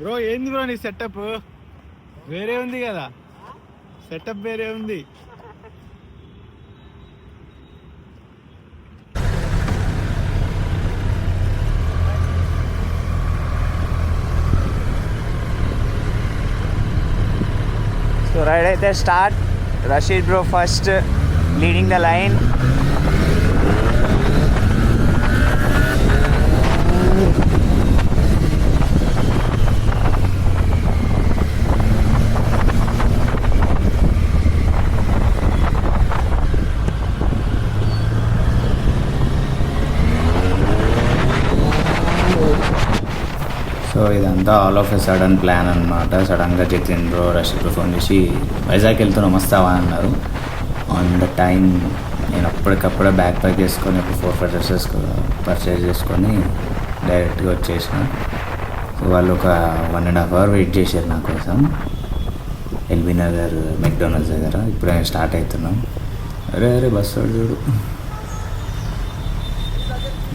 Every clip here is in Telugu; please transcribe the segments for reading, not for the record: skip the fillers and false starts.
బ్రో ఏంది బ్రో నీ సెటప్ వేరే ఉంది కదా, సెటప్ వేరే ఉంది. So right at the start, Rashid bro first leading the line. So ఇదంతా all of a sudden plan అనమాట. సడన్గా Jatin bro Rasheed bro phone చేసి వైజాగ్ వెళ్తున్నాం వస్తావా అన్నారు. ఆన్ ద టైం నేను అప్పటికప్పుడే బ్యాగ్ ప్యాక్ చేసుకొని ఒక 4-5 డ్రెస్సెస్ పర్చేజ్ చేసుకొని డైరెక్ట్గా వచ్చేసిన. సో వాళ్ళు ఒక 1.5 hour వెయిట్ చేశారు నా కోసం ఎల్బీ నగర్ మెక్డోనల్డ్స్ దగ్గర. ఇప్పుడే స్టార్ట్ అవుతున్నాం. అరే బస్ చూడు,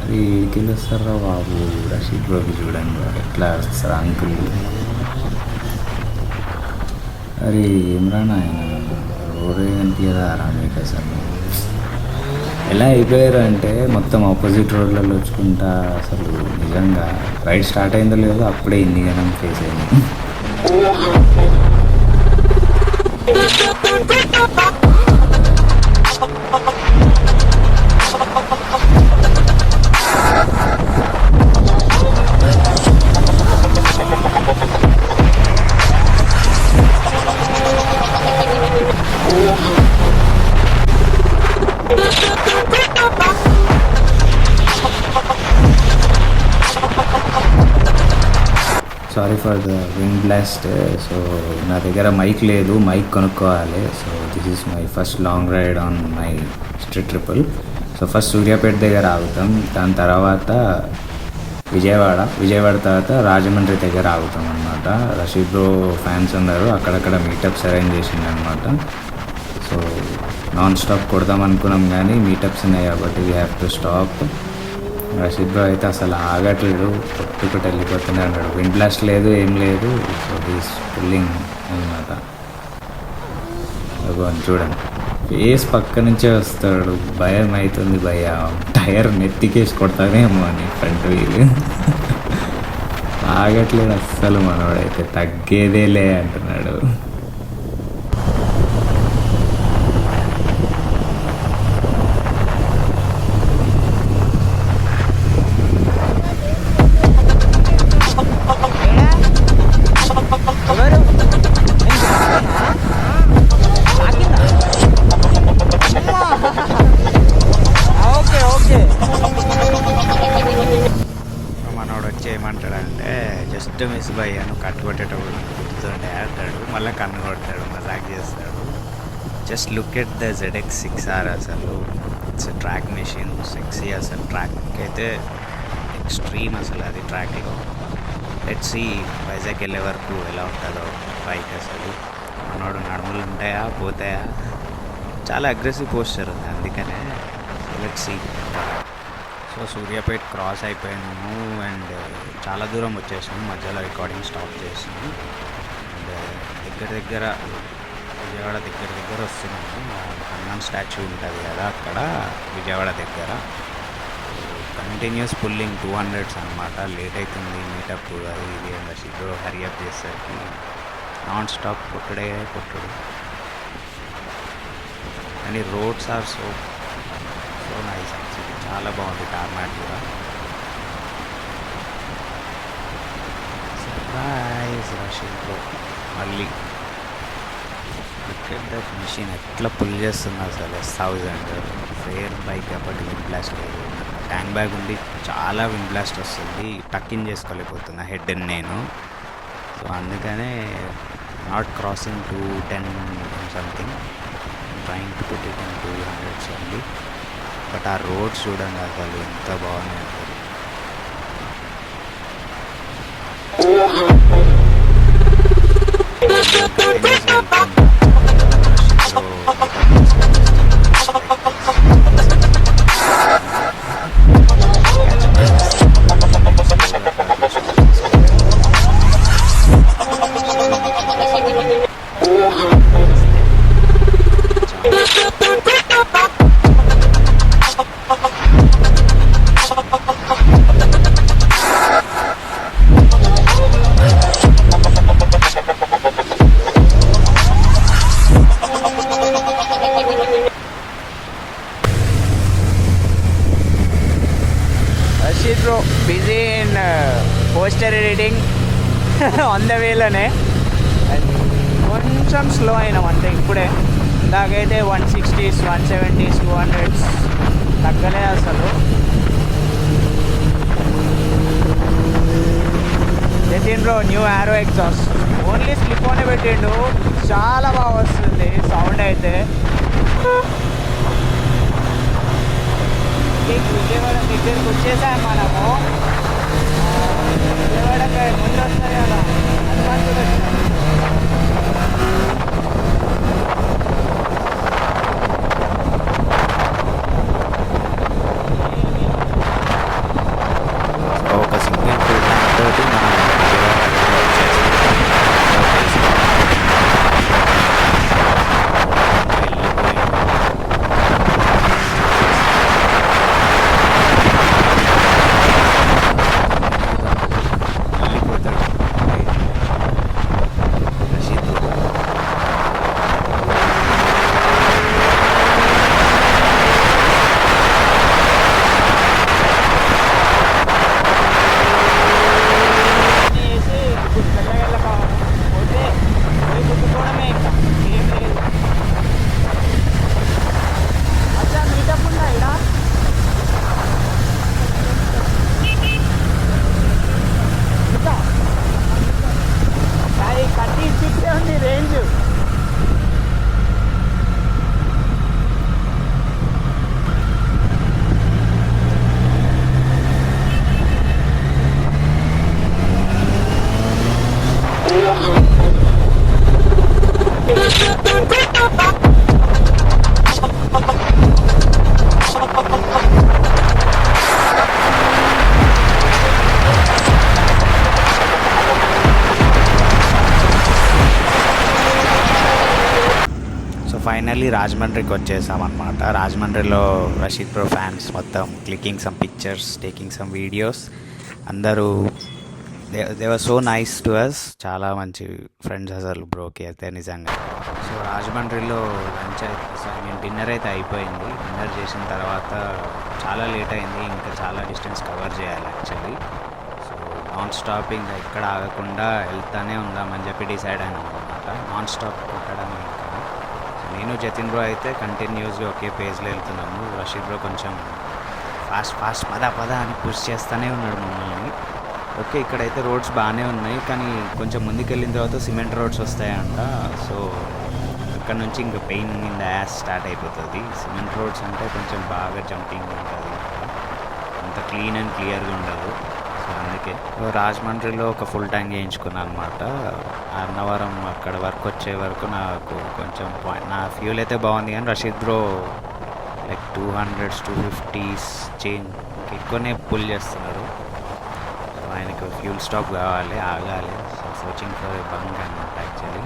అది ఏడికెళ్ళి వస్తారా బాబు. రషీద్ బ్రోకి చూడండి ఎట్లా వస్తారు అంకుల్. అరే ఏమరా నాయన రోడే అనిపించదా మీకు అసలు. ఎలా అయిపోయారు అంటే మొత్తం ఆపోజిట్ రోడ్లలో వచ్చుకుంటా అసలు నిజంగా రైడ్ స్టార్ట్ అయిందో లేదో అప్పుడే ఇన్ని జనం ఫేస్ అయింది. Sorry for the wind blast. So నా దగ్గర మైక్ లేదు, మైక్ కొనుక్కోవాలి. So this is my first long ride on my street triple. So first Suryapet దగ్గర ఆగుతాం, దాని తర్వాత విజయవాడ తర్వాత రాజమండ్రి దగ్గర ఆగుతాం అనమాట. రషీద్ బ్రో ఫ్యాన్స్ ఉన్నారు, అక్కడక్కడ మీటప్స్ అరేంజ్ చేసింది అనమాట. సో నాన్ స్టాప్ కొడదాం అనుకున్నాం కానీ మీటప్స్ ఉన్నాయి కాబట్టి we have to stop. Rasheed bro అయితే అసలు ఆగట్లేడు, కొట్టుకుంటూ వెళ్ళిపోతూనే అన్నాడు. విండ్ బ్లాస్ట్ లేదు ఏం లేదు. సో హీస్ పుల్లింగ్ అనమాట. చూడండి ఫేస్ పక్క నుంచే వస్తాడు. భయం అవుతుంది భయ, టైర్ నెత్తికేసి కొడతానేమో అని ఫ్రంట్ వీల్. ఆగట్లేడు అస్సలు మనోడైతే, తగ్గేదేలే అంటున్నాడు. మనోడు వచ్చి ఏమంటాడంటే జస్ట్ మిస్ భయ్యాను కట్టుకొట్టేటప్పుడు గుర్తుండే అంటాడు, మళ్ళీ కన్ను కొడతాడు, మజాక్ చేస్తాడు. Just look at the ZX6R. అసలు ఇట్స్ ట్రాక్ మెషిన్, సెక్సీ అసలు. ట్రాక్ అయితే ఎక్స్ట్రీమ్ అసలు అది ట్రాక్లో. లెట్స్ సీ వైజాగ్ వెళ్ళే వరకు ఎలా ఉంటుందో బైక్. అసలు మనోడు నడుములు ఉంటాయా పోతాయా, చాలా అగ్రెసివ్ పోస్టర్ ఉంది అందుకనే. Let's see. So Suryapet cross అయిపోయాము అండ్ చాలా దూరం వచ్చేసాము. మధ్యలో రికార్డింగ్ స్టాప్ చేసాము అండ్ దగ్గర విజయవాడ దగ్గర వస్తున్నాము. హనుమాన్ స్టాచ్యూ ఉంటుంది కదా అక్కడ విజయవాడ దగ్గర. కంటిన్యూస్ పుల్లింగ్ 200s అనమాట. లేట్ అవుతుంది మీటప్ అది ఇది అండ్ రషీద్ హరియప్ చేసేసరికి నాన్ స్టాప్ కొట్టుడు. అండ్ ఈ roads are so nice actually, చాలా బాగుంది టార్మాట్ కూడా. సర్ప్రైజ్ రషీద్ బ్రో మళ్ళీ. లుక్ ఎట్ దట్ మెషిన్ ఎట్లా పుల్ చేస్తుంది అసలు. S1000 ఫేర్ బైక్ కాబట్టి విండ్ బ్లాస్ట్ లేదు. ట్యాంక్ బ్యాగ్ ఉంది, చాలా విండ్ బ్లాస్ట్ వస్తుంది, టక్ ఇన్ చేసుకోలేకపోతున్నా హెడ్ నేను. సో అందుకనే not crossing 210 something, trying to put it in 200s only. But ఆ రోడ్స్ చూడండి అసలు ఎంత బాగున్నాయి అసలు. పోస్టర్ ఎడిటింగ్ ఆన్ ద వేలోనే కొంచెం స్లో అయినాం అంతే. ఇప్పుడే ఇందాకైతే 160s 170s 200s తగ్గలే అసలు. జతిన్ బ్రో న్యూ ఆరో ఎగ్జాస్ట్ ఓన్లీ స్లిప్ ఓనే పెట్టిండు, చాలా బాగా వస్తుంది సౌండ్ అయితే. విజయవాడ దగ్గరికి వచ్చేసాం మనము. విజయవాడకి ముందు వస్తాయి కదా హనుమంతుడు. ఒక సింగిల్ ఫుల్ ట్యాంక్ తోటి మనం ఫైనల్లీ రాజమండ్రికి వచ్చేసామన్నమాట. రాజమండ్రిలో రషీద్ బ్రో ఫ్యాన్స్ మొత్తం clicking some pictures, taking some videos. అందరూ they were so nice to us. చాలా మంచి ఫ్రెండ్స్ అసలు బ్రోకి అయితే నిజంగా. సో రాజమండ్రిలో లంచ్ అయితే డిన్నర్ అయితే అయిపోయింది. డిన్నర్ చేసిన తర్వాత చాలా లేట్ అయింది, ఇంకా చాలా డిస్టెన్స్ కవర్ చేయాలి యాక్చువల్లీ. సో నాన్ స్టాప్ ఇంకా ఎక్కడ ఆగకుండా వెళ్తానే ఉందామని చెప్పి డిసైడ్ అయినాం అనమాట. నాన్ స్టాప్ కొట్టడం ఇంకా నేను జతిన్ బ్రో అయితే కంటిన్యూస్గా ఒకే పేజ్లో వెళ్తున్నాము. రషీద్ బ్రో కొంచెం ఫాస్ట్ పద అని పుష్ చేస్తూనే ఉన్నాడు మమ్మల్ని. ఓకే ఇక్కడైతే రోడ్స్ బాగానే ఉన్నాయి, కానీ కొంచెం ముందుకు వెళ్ళిన తర్వాత సిమెంట్ రోడ్స్ వస్తాయంట. సో అక్కడ నుంచి ఇంకా pain in the ass start అయిపోతుంది. సిమెంట్ రోడ్స్ అంటే కొంచెం బాగా జంపింగ్ ఉంటుంది, అంత క్లీన్ అండ్ క్లియర్గా ఉండదు. సో అందుకే రాజమండ్రిలో ఒక ఫుల్ ట్యాంక్ చేయించుకున్నాను అనమాట. అన్నవరం అక్కడ వర్క్ వచ్చే వరకు నాకు కొంచెం నా ఫ్యూల్ అయితే బాగుంది, కానీ Rasheed bro like 200s 250s change ఎక్కువనే పుల్ చేస్తున్నారు. సో ఆయనకు ఫ్యూల్ స్టాప్ కావాలి, ఆగాలి. సో సర్చింగ్ ఫర్ బంక్ అనమాట యాక్చువల్లీ.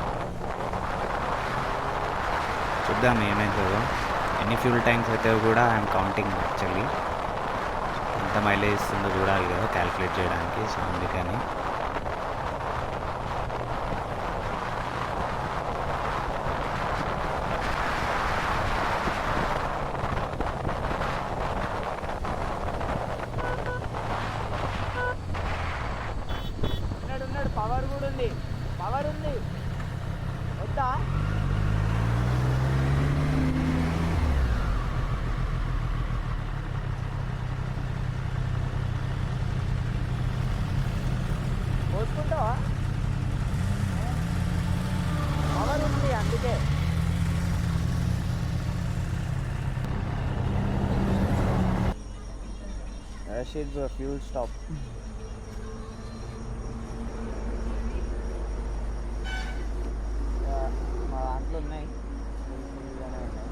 చూద్దాం ఏమవుతుందో. ఎన్ని ఫ్యూల్ ట్యాంక్స్ అయితే కూడా ఐఎమ్ కౌంటింగ్ యాక్చువల్లీ. ఎంత మైలేజ్ ఇస్తుందో చూడాలి కదా క్యాల్కులేట్ చేయడానికి. సో అందుకని పవర్ కూడా ఉంది, పవర్ ఉంది వద్దా? పోసుకుంటావా? పవర్ ఉంది అందుకే. Rasheed bro fuel stop. మా దాంట్లో ఉన్నాయి, ఫుల్గానే ఉన్నాయి.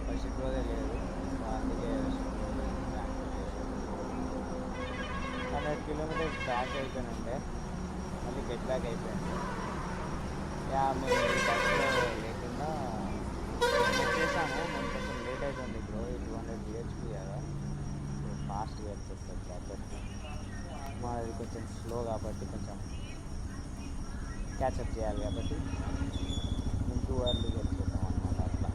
రషీద్ బ్రోదే లేదు, అందుకే 100 kilometers బ్యాక్ అయిపోయినంటే మళ్ళీ గెట్ బ్యాక్ అయిపోయింది. మేము లేకుండా చేసాము. మేము కొంచెం లేట్ అవుతుంది బ్రో, 200 bhp కదా, ఫాస్ట్గా వెళ్తుంది కాబట్టి మాది కొంచెం స్లో కాబట్టి కొంచెం క్యాచప్ చేయాలి కాబట్టి మేము 2 hours వెళ్ళిపోతాం అన్నమాట. అట్లా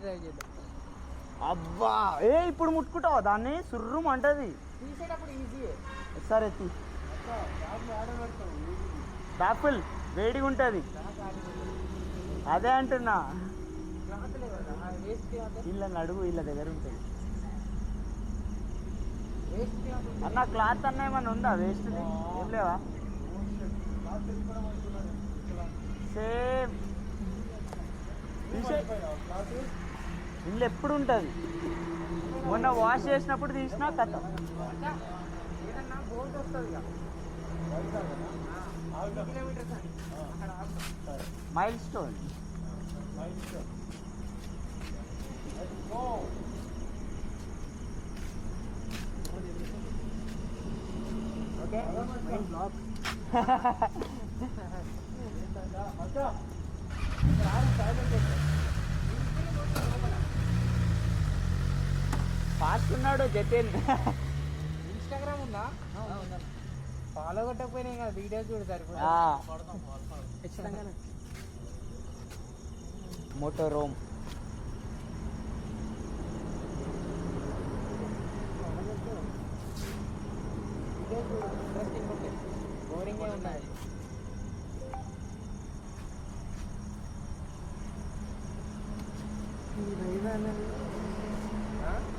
డ్రైవ్ చేద్దాం. అబ్బా ఏ ఇప్పుడు ముట్టుకుంటావా దాన్ని సుర్రు అంటది తీసేటప్పుడు ఈజీయే. సరే ఎత్తి బాపుల్ వేడిగా ఉంటుంది అదే అంటున్నా క్లాత్లే కదా వేస్ట్ క్లాత్. వీళ్ళ నడుగు వీళ్ళ దగ్గర ఉంటుంది వేస్ట్ క్లాత్ అన్న క్లాత్ అన్న ఏమన్నా ఉందా వేస్ట్ ఏం లేవా సేమ్ ఇల్లు ఎప్పుడు ఉంటుంది మొన్న వాష్ చేసినప్పుడు తీసినా కథ ఏదన్నా బోల్ట్ వస్తుంది కదా కిలోమీటర్స్ అని అక్కడ milestone okay black fast ఉన్నాడు జతిన్ ఇన్స్టాగ్రామ్ ఉందా? ఫాలో కొట్టకపోయినా కదా వీడియోస్ చూడతారు. మోటోరోమ్ వీడియోస్ చూడు, ఇంట్రెస్టింగ్ ఉంటాయి. బోరింగ్ ఉన్నాయి.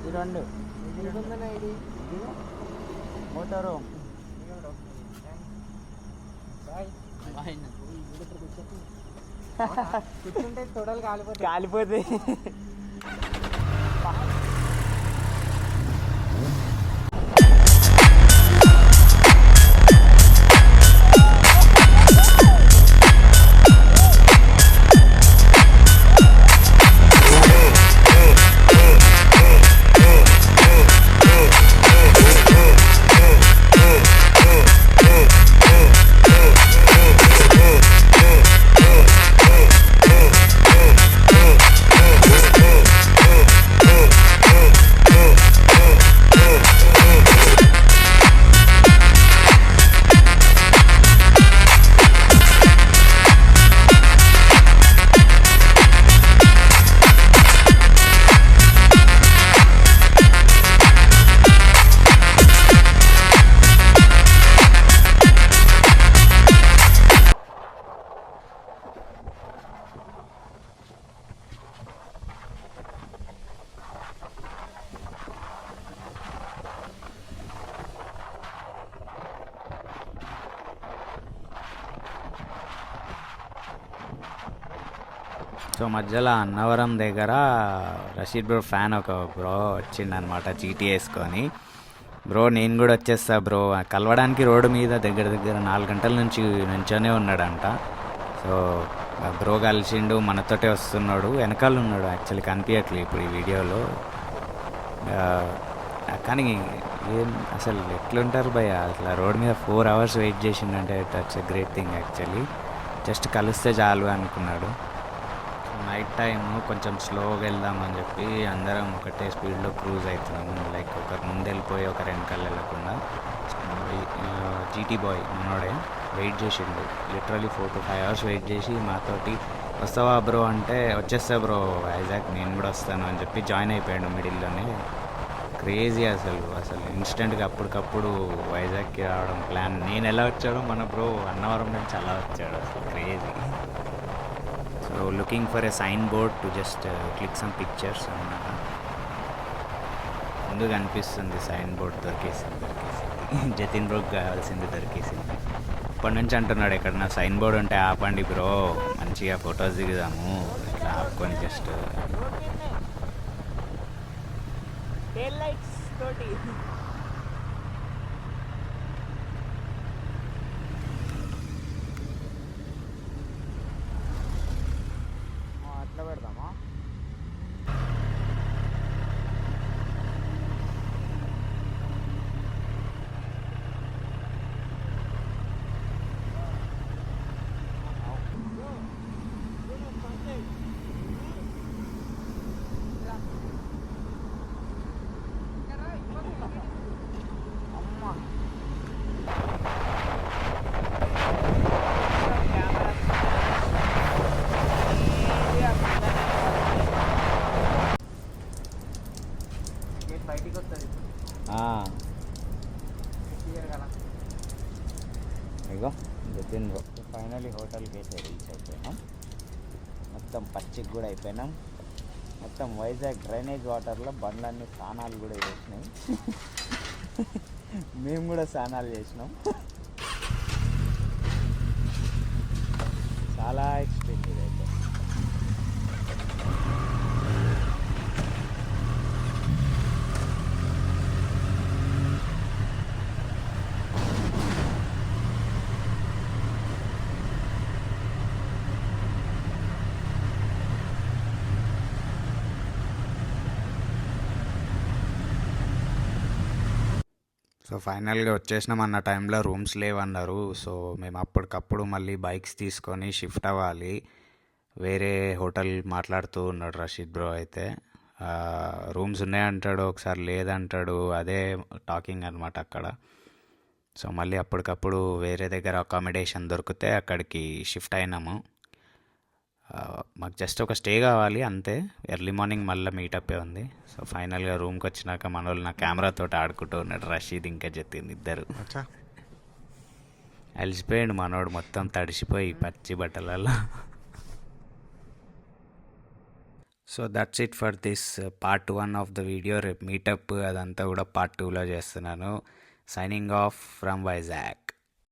ఈ రెండు ఇది మోటోరోమ్ కూర్చుంటే తొడలు కాలిపోతాయి. కాలిపోతే సో మధ్యలో అన్నవరం దగ్గర రషీద్ బ్రో ఫ్యాన్ ఒక బ్రో వచ్చిండనమాట జీటీ వేసుకొని బ్రో నేను కూడా వచ్చేస్తా బ్రో కలవడానికి రోడ్డు మీద దగ్గర 4 గంటల నుంచి నుంచోనే ఉన్నాడంట. సో బ్రో కలిసిండు మనతోటే వస్తున్నాడు వెనకాల ఉన్నాడు యాక్చువల్లీ కనిపించట్లేదు ఇప్పుడు ఈ వీడియోలో. కానీ ఏం అసలు ఎట్లుంటారు భయ్య అసలు రోడ్ మీద 4 hours వెయిట్ చేసిండంటే that's a great thing actually. Just కలిస్తే చాలు అనుకున్నాడు. నైట్ టైం కొంచెం స్లోగా వెళ్దామని చెప్పి అందరం ఒకటే స్పీడ్లో క్రూజ్ అవుతున్నాము. లైక్ ఒకరు ముందు వెళ్ళిపోయి ఒకరు వెనకాల వెళ్ళకుండా. జీటీ బాయ్ మనోడే వెయిట్ చేసిండు లిటరలీ 4 to 5 hours వెయిట్ చేసి మాతోటి వస్తావా బ్రో అంటే వచ్చేస్తా బ్రో వైజాగ్ నేను కూడా వస్తాను అని చెప్పి జాయిన్ అయిపోయాడు మిడిల్లోనే. క్రేజీ అసలు ఇన్స్టెంట్గా అప్పటికప్పుడు వైజాగ్కి రావడం ప్లాన్. నేను ఎలా వచ్చాడో మన బ్రో అన్నవరం నుంచి అలా వచ్చాడు అసలు crazy. So looking for a sign board to just click some pictures అన్నమాట. ముందు కనిపిస్తుంది సైన్ బోర్డ్ దొరికేసింది జతిన్ బ్రోకి కావాల్సింది దొరికేసింది. ఇప్పటి నుంచి అంటున్నాడు ఎక్కడన్నా సైన్ బోర్డ్ ఉంటే ఆపండి బ్రో మంచిగా ఫొటోస్ దిగుదాము ఇట్లా ఆపుకొని జస్ట్ అట్లా పెడదామా. అయిపోయినాం, మొత్తం పచ్చికి కూడా అయిపోయినాం. మొత్తం వైజాగ్ డ్రైనేజ్ వాటర్లో బండ్లన్నీ స్నానాలు కూడా చేసినాయి. మేము కూడా స్నానాలు చేసినాం. చాలా ఎక్స్పీరియన్స్ ఇదైతే. సో ఫైనల్గా వచ్చేసినాం అన్న టైంలో రూమ్స్ లేవన్నారు. సో మేము అప్పటికప్పుడు మళ్ళీ బైక్స్ తీసుకొని షిఫ్ట్ అవ్వాలి. వేరే హోటల్ మాట్లాడుతూ ఉన్నాడు రషీద్ బ్రో అయితే. రూమ్స్ ఉన్నాయంటాడు, ఒకసారి లేదంటాడు, అదే టాకింగ్ అనమాట అక్కడ. సో మళ్ళీ అప్పటికప్పుడు వేరే దగ్గర అకామిడేషన్ దొరికితే అక్కడికి షిఫ్ట్ అయినాము. మాకు జస్ట్ ఒక స్టే కావాలి అంతే. ఎర్లీ మార్నింగ్ మళ్ళీ మీటప్పే ఉంది. సో ఫైనల్గా రూమ్కి వచ్చినాక మన వాళ్ళు నా కెమెరాతో ఆడుకుంటూ ఉన్నాడు, రషీద్ ఇంకా జతిన్ ఇద్దరు. అలసిపోయాడు మనోడు, మొత్తం తడిసిపోయి పచ్చి బట్టలలో. So that's it for this part 1 of the video. రేపు మీటప్ అదంతా కూడా పార్ట్ 2లో చేస్తున్నాను. Signing off from Vizag.